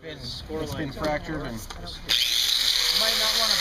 It's been fractured and you might not want to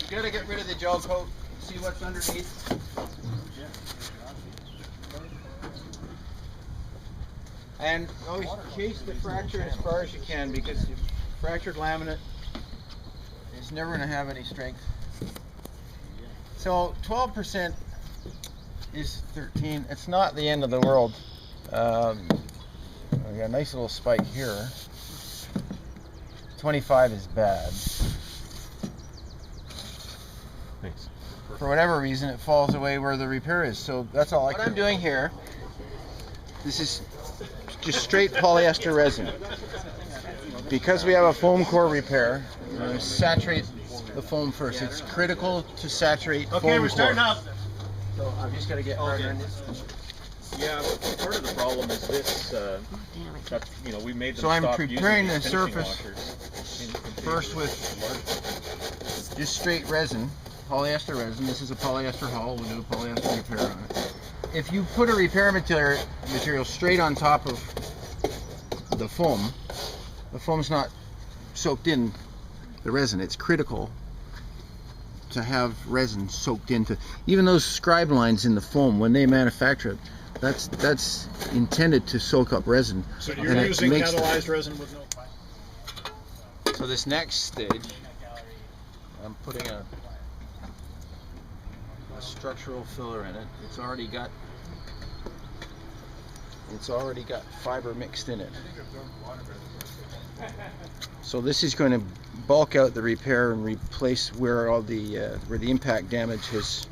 You gotta get rid of the gel coat, see what's underneath. And always chase the fracture as far as you can, because fractured laminate is never going to have any strength. So 12% is 13. It's not the end of the world. We got a nice little spike here. 25 is bad. Thanks. For whatever reason, it falls away where the repair is. So that's all I'm doing here. This is just straight polyester resin. Because we have a foam core repair, we're going to saturate the foam first. It's critical to saturate foam core. Okay, we're starting up. So I'm just going to get harder in this. Yeah, part of the problem is this. That, you know, we made them So I'm stop preparing using the surface first with just straight resin, polyester resin. This is a polyester hull. We'll do a polyester repair on it. If you put a repair material straight on top of the foam's not soaked in the resin. It's critical to have resin soaked into. Even those scribe lines in the foam, when they manufacture it, that's intended to soak up resin. So you're using catalyzed resin with no pipe. So this next stage, I'm putting a structural filler in it. It's already got fiber mixed in it. So this is going to bulk out the repair and replace where all the where the impact damage has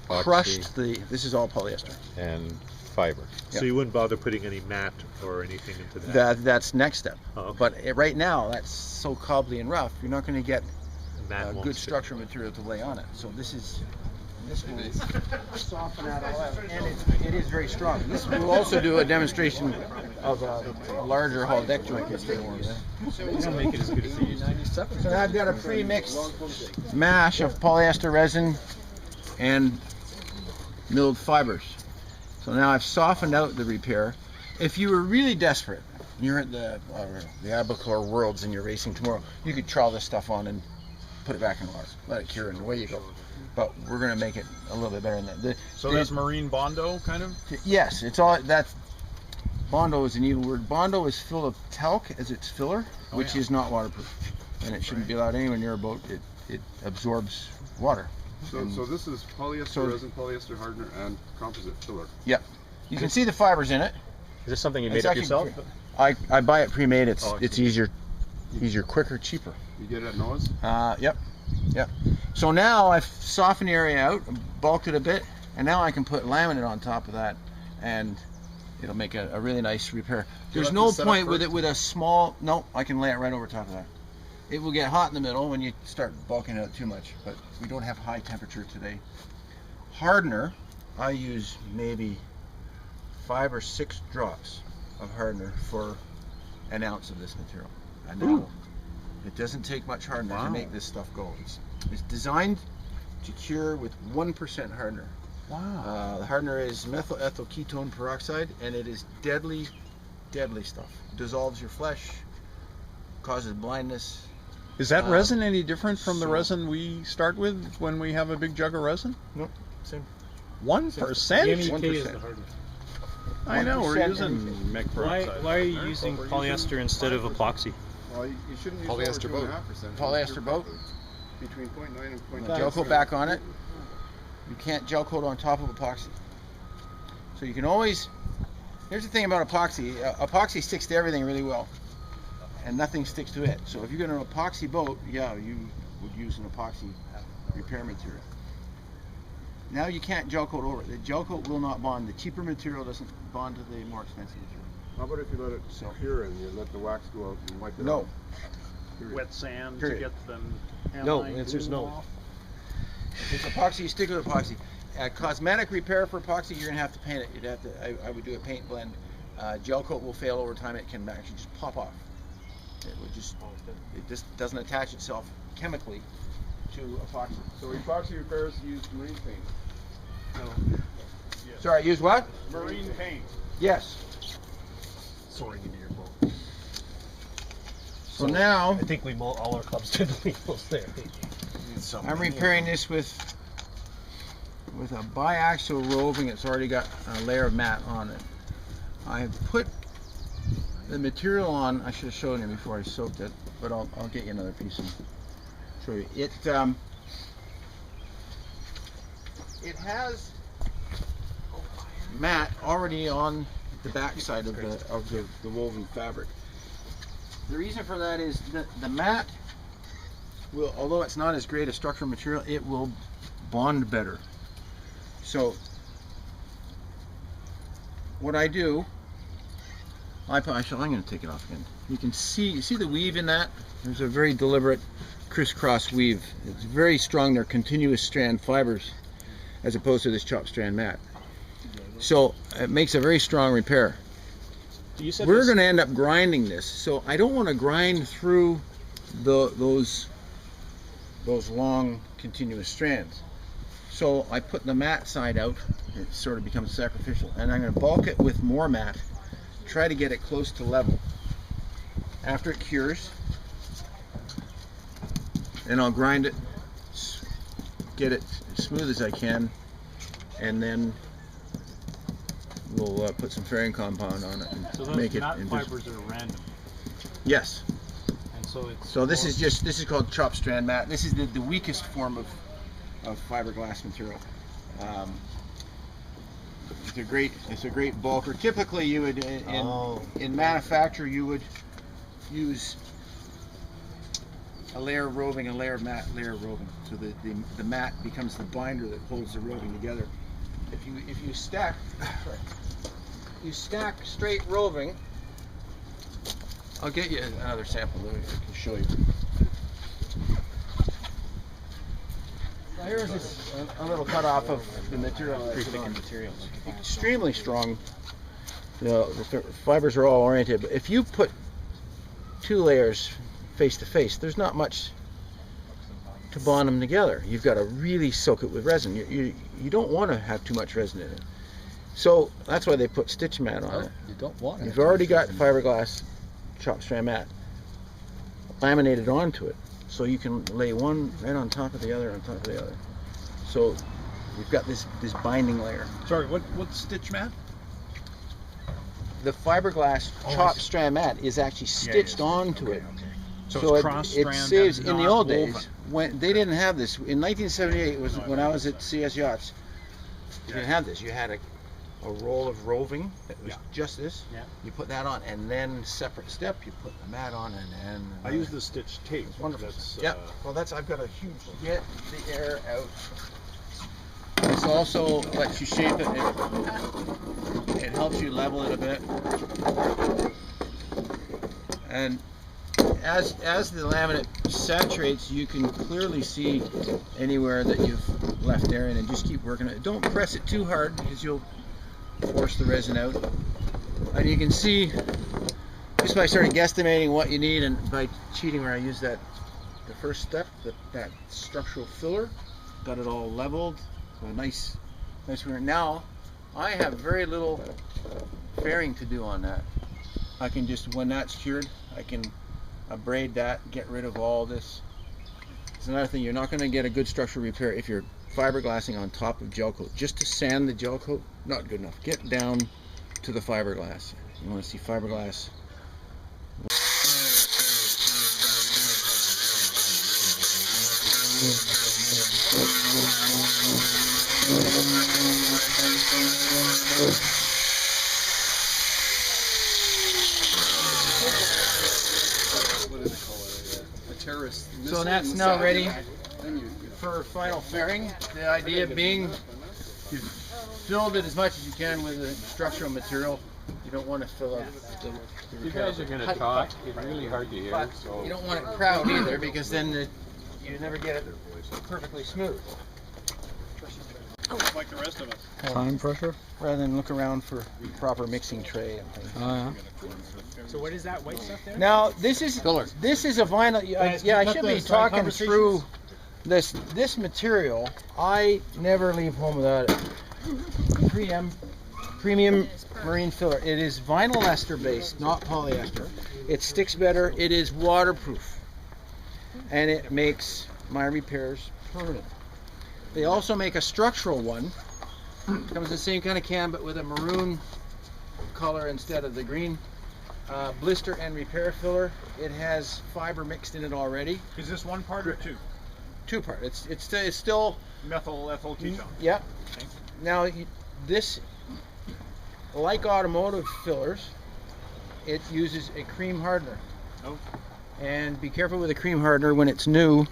crushed the. This is all polyester and fiber. So you wouldn't bother putting any mat or anything into that? That's next step. Oh, okay. But right now, that's so cobbly and rough. You're not going to get good structural material to lay on it. So this will soften that all out, and it is very strong. This will also do a demonstration of a larger hull deck joint system. Make it as good as it used to. So now I've got a pre-mixed mash of polyester resin and milled fibers. So now I've softened out the repair. If you were really desperate, you're at the Albacore Worlds and you're racing tomorrow, you could trowel this stuff on and put it back in water, let it cure, and away you go. But we're going to make it a little bit better than that. So that's marine Bondo, kind of? Yes, it's all that's. Bondo is an evil word. Bondo is full of talc as its filler, which is not waterproof, and it shouldn't be allowed anywhere near a boat. It absorbs water. So this is polyester resin, polyester hardener, and composite filler. Yep. You can see the fibers in it. Is this something you made up yourself? I buy it pre-made. It's easier, quicker, cheaper. You get it at Noah's? Yep. So now I've softened the area out, bulked it a bit, and now I can put laminate on top of that, and it'll make a really nice repair. There's no point with it with a small. No, I can lay it right over top of that. It will get hot in the middle when you start bulking it out too much, but we don't have high temperature today. Hardener, I use maybe 5 or 6 drops of hardener for an ounce of this material. And now, it doesn't take much hardener to make this stuff go. It's designed to cure with 1% hardener. Wow. The hardener is methyl ethyl ketone peroxide, and it is deadly stuff. It dissolves your flesh, causes blindness. Is that resin any different from the resin we start with when we have a big jug of resin? Nope, same. 1%? 1%. I know, we're using mech peroxide. Why are you using polyester instead of epoxy? Well, you shouldn't use Polyester boat. Polyester boat. Between 0.9 and 0.9. Gel coat back on it. You can't gel coat on top of epoxy. So you can always Here's the thing about epoxy. Epoxy sticks to everything really well, and nothing sticks to it. So if you've got an epoxy boat, yeah, you would use an epoxy repair material. Now you can't gel coat over it. The gel coat will not bond. The cheaper material doesn't bond to the more expensive material. How about if you let it cure and you let the wax go out and wipe it No. off? Period. Wet sand Period. to get them. No, hairline answer's glue no. off? If it's epoxy, you stick with epoxy. Cosmetic repair for epoxy, you're gonna have to paint it. You'd have to. I would do a paint blend. Gel coat will fail over time. It can actually just pop off. It just doesn't attach itself chemically to epoxy. So epoxy repairs use marine paint. No. Sorry, use what? Marine paint. Yes. Soaring into your boat. So now I think we all our clubs did the wheels there. I'm repairing this with a biaxial roving. It's already got a layer of matte on it. I have put the material on. I should have shown you before I soaked it, but I'll get you another piece and show you. It has matte already on the back side of the woven fabric. The reason for that is that the matte will, although it's not as great a structural material, it will bond better. So what I do, I'm going to take it off again. You can see the weave in that. There's a very deliberate crisscross weave. It's very strong. They're continuous strand fibers as opposed to this chopped strand mat. So it makes a very strong repair. We're going to end up grinding this, so I don't want to grind through those long continuous strands. So I put the matte side out. It sort of becomes sacrificial, and I'm going to bulk it with more matte. Try to get it close to level. After it cures, and I'll grind it, get it as smooth as I can, and then we'll put some fairing compound on it and So those make it knot invisible. fibers are random, Yes. and so it's. So this is called chopped strand mat. This is the weakest form of fiberglass material. It's a great bulker. Typically, you would in manufacture you would use a layer of roving, a layer of matte, layer of roving. So the matte becomes the binder that holds the roving together. If you stack straight roving, I'll get you another sample that I can show you. Now here's a little cut off of the material. Pretty thick in materials. Extremely strong. You know, the fibers are all oriented. But if you put two layers face to face, there's not much to bond them together. You've got to really soak it with resin. You don't want to have too much resin in it. So that's why they put stitch mat on it. You don't want it. You've already got fiberglass chopped strand mat laminated onto it, so you can lay one right on top of the other on top of the other. So you've got this binding layer. Sorry, what's stitch mat? The fiberglass chopped strand mat is actually stitched onto it. So it's cross it strand saves and in the not old woven. days when they didn't have this. In 1978 was when I was at CS Yachts. You didn't have this. You had a roll of roving that was just this. Yeah. You put that on, and then separate step you put the mat on, and I use the stitch tape. It's wonderful. That's, Yeah. Well, I've got a huge. Get the air out. This also lets you shape it. It helps you level it a bit. And as the laminate saturates, you can clearly see anywhere that you've left air in, and just keep working it. Don't press it too hard because you'll force the resin out. And you can see just by sort of guesstimating what you need, and by cheating where I used the first step, that structural filler, got it all leveled. So nice. Now I have very little fairing to do on that. I can just, when that's cured, I can abrade that, get rid of all this. It's another thing, you're not going to get a good structural repair if you're fiberglassing on top of gel coat. Just to sand the gel coat, not good enough. Get down to the fiberglass. You want to see fiberglass. So that's now ready for final fairing. The idea being you've filled it as much as you can with the structural material. You don't want to fill up the You guys are going to talk. It's really hard to hear. but So you don't want it crowd either, because then you never get it perfectly smooth. Like the rest of us. Time pressure? Rather than look around for proper mixing tray and things. Oh, yeah. So what is that white stuff there? Now this is a vinyl. Yeah, I should be talking through this material. I never leave home without it. Premium marine filler. It is vinyl ester based, not polyester. It sticks better. It is waterproof, and it makes my repairs permanent. They also make a structural one. It comes in the same kind of can, but with a maroon color instead of the green. Blister and repair filler. It has fiber mixed in it already. Is this one part or two? Two part. It's still Methyl ethyl ketone. yeah. Now this, like automotive fillers, it uses a cream hardener. Oh. And be careful with a cream hardener when it's new.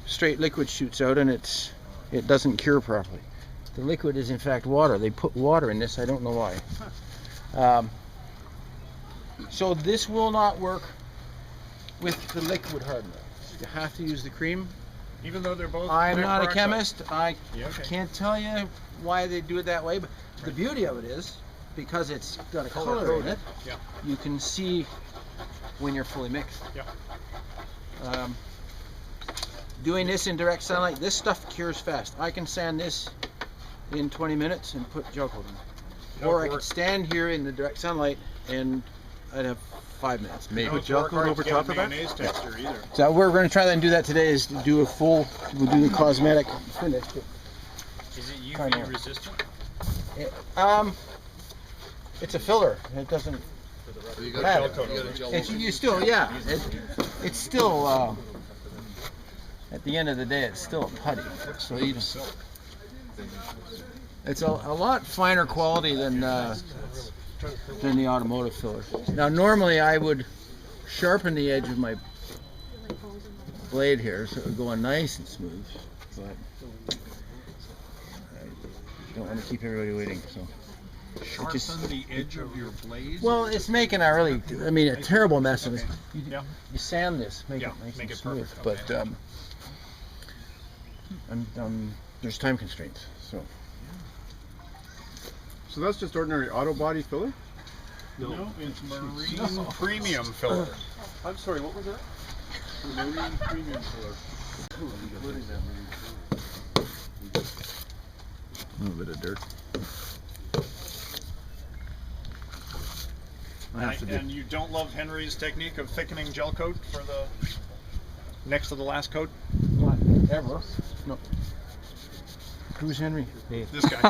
Straight liquid shoots out and it doesn't cure properly. The liquid is in fact water. They put water in this. I don't know why. So this will not work with the liquid hardener. You have to use the cream. Even though they're both. I'm not a peroxide. chemist. I Yeah, okay. can't tell you why they do it that way, but the beauty of it is, because it's got a color in it, Yeah. you can see when you're fully mixed. Yeah. Doing this in direct sunlight, this stuff cures fast. I can sand this in 20 minutes and put gel coat on. Or I could stand here in the direct sunlight and I'd have 5 minutes, maybe. Put gel coat over top of that? Mayonnaise texture either. So we're going to try and do that today, is to do a full, we'll do the cosmetic finish. Is it Kind UV of. resistant? It's a filler. It doesn't You matter. got a gel It's, you still, yeah. It's still, at the end of the day, it's still a putty. So you just, it's a lot finer quality than the automotive filler. Now, normally I would sharpen the edge of my blade here so it would go on nice and smooth, but I don't want to keep everybody waiting. So. Sharpen the edge of your blade. Well, it's making a really, I mean, a terrible mess of this. Yeah. You sand this, make Yeah, it nice make and it smooth, perfect, but there's time constraints, so. So that's just ordinary auto body filler? No, it's marine premium filler. I'm sorry, what was that? Marine premium filler. A little bit of dirt. And you don't love Henry's technique of thickening gel coat for the next to the last coat? Not ever. No. Who's Henry? This guy.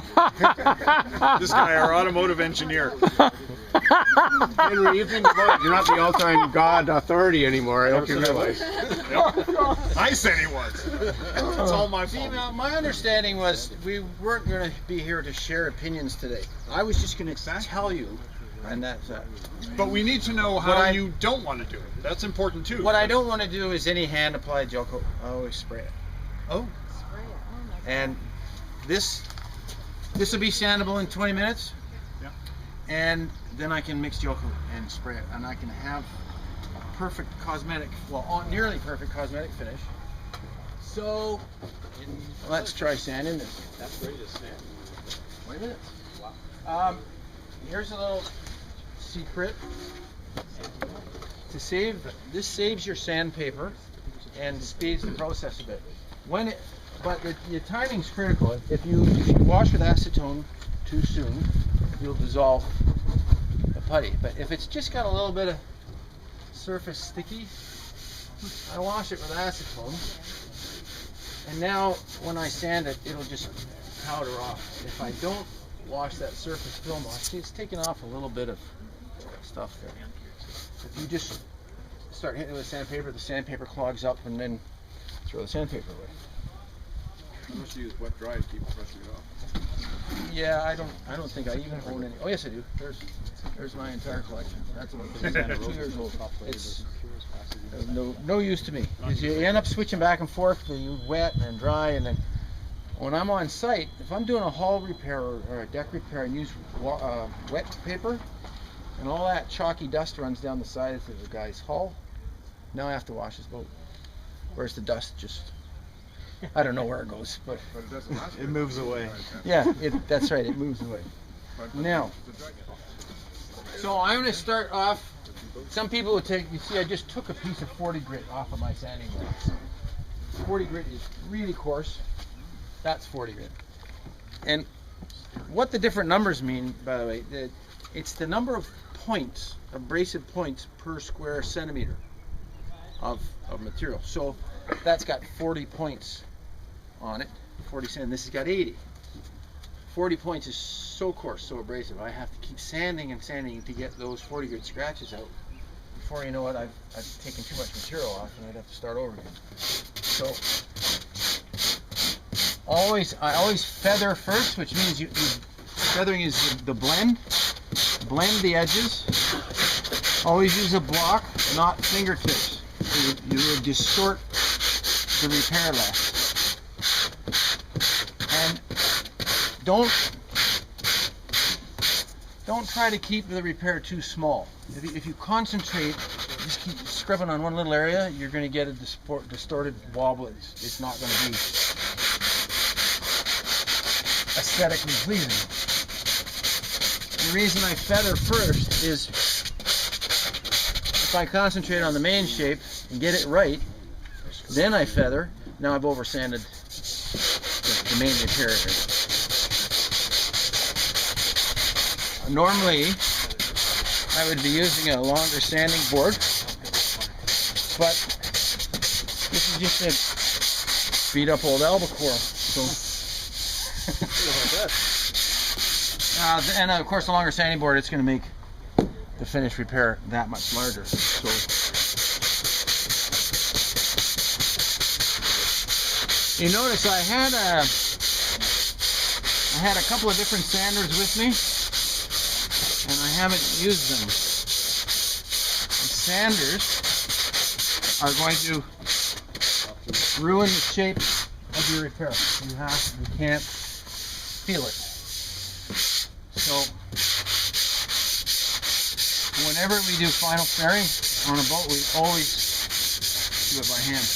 This guy, our automotive engineer. Henry, you think about it, you're not the all-time God authority anymore. I hope you realize. I said he was. It's all my fault. Now, my understanding was we weren't going to be here to share opinions today. I was just going to tell you, and that's that. But we need to know how you don't want to do it. That's important too. What I don't want to do is any hand applied gel coat. I always spray it. Oh. And this will be sandable in 20 minutes. Yeah. And then I can mix gel coat and spray it, and I can have a perfect cosmetic, well, nearly perfect cosmetic finish. So let's try sanding this. that's ready to snap. 20 minutes. Here's a little secret. This saves your sandpaper and speeds the process a bit. But the timing's critical. If you wash with acetone too soon, you'll dissolve the putty. But if it's just got a little bit of surface sticky, I wash it with acetone, and now when I sand it, it'll just powder off. If I don't wash that surface film off, see, it's taking off a little bit of stuff there. If you just start hitting it with sandpaper, the sandpaper clogs up, and then throw the sandpaper away. You must use wet dry to keep pressing it off. Yeah, I don't think I even own any. Oh yes, I do. There's my entire collection. That's about 2 years old. No use to me. 'Cause you end up switching back and forth between wet and dry, and then when I'm on site, if I'm doing a hull repair or a deck repair and use wet paper, and all that chalky dust runs down the side of the guy's hull, now I have to wash his boat. Where's the dust just, I don't know where it goes, but It moves away. yeah, that's right, it moves away. Now, so I'm going to start off, some people would take, you see I just took a piece of 40 grit off of my sanding board. 40 grit is really coarse, that's 40 grit. And what the different numbers mean, by the way, it's the number of points, abrasive points per square centimeter of material. So that's got 40 points on it, 40 cent. This has got 80. 40 points is so coarse, so abrasive. I have to keep sanding and sanding to get those 40 grit scratches out. Before you know it, I've taken too much material off, and I'd have to start over again. So I always feather first, which means feathering is the blend. Blend the edges. Always use a block, not fingertips. You will distort the repair less. And don't try to keep the repair too small. If you concentrate, just keep scrubbing on one little area, you're going to get a distorted wobble. It's not going to be aesthetically pleasing. The reason I feather first is if I concentrate on the main shape and get it right, then I feather. Now I've over sanded the main repair area. Normally, I would be using a longer sanding board, but this is just a beat up old albacore. So, and of course, the longer sanding board, it's going to make the finished repair that much larger. So, you notice I had a couple of different sanders with me, and I haven't used them. The sanders are going to ruin the shape of your repair. You can't feel it. So whenever we do final fairing on a boat, we always do it by hand.